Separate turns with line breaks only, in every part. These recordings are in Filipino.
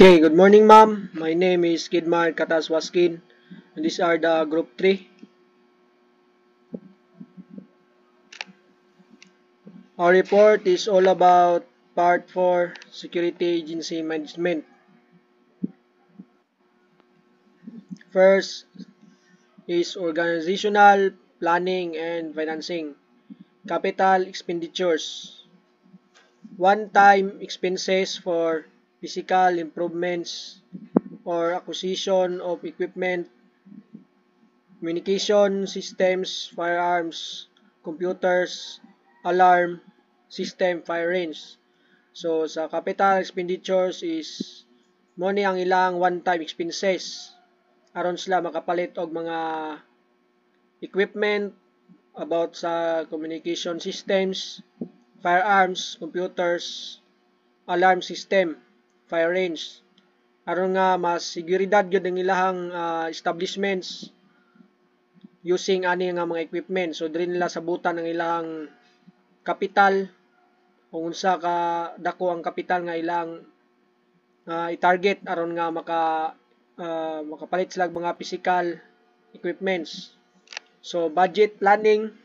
Okay, good morning ma'am. My name is Kidmar Kataswaskin and these are the group 3. Our report is all about part 4, security agency management. First is organizational planning and financing. Capital expenditures. One-time expenses for physical improvements or acquisition of equipment, communication systems, firearms, computers, alarm system, fire range. So sa capital expenditures is money ang ilang one-time expenses aron sila makapalit og mga equipment about sa communication systems, firearms, computers, alarm system, fire range aron nga mas seguridad gyud ang ilahang establishments using ani nga mga equipment. So diri nila sabutan ang ilang kapital kung unsa ka dako ang kapital nga ilang i-target aron nga makapalit sila og mga physical equipments. So budget planning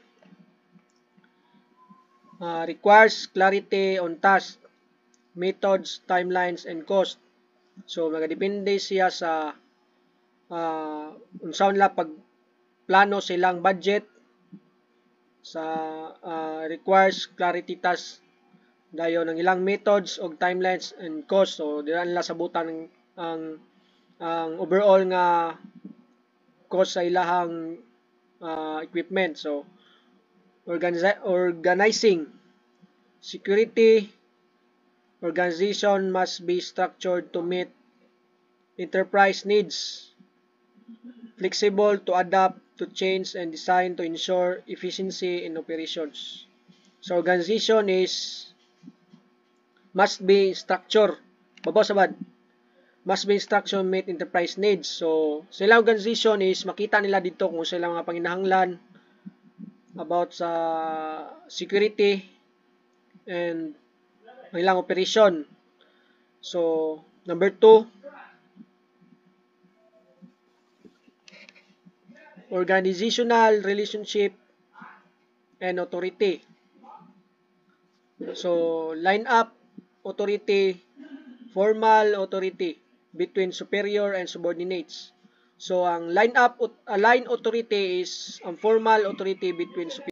requires clarity on task, methods, timelines, and cost. So magadepende siya sa unsa nila pag plano silang budget sa requires clarity task dayon ang ilang methods og timelines and cost. So dira nila sabutan ang overall nga cost sa ilahang equipment. So organizing security organization must be structured to meet enterprise needs, flexible to adapt to change, and designed to ensure efficiency in operations. So organization must be structured. Babaw sabad. Must be structured to meet enterprise needs. So sila organization is makita nila dito kung sila mga panginahanglan about sa security and ang ilang operation. So number 2, organizational relationship and authority. So line up authority, formal authority between superior and subordinates. So ang line authority is ang formal authority between superior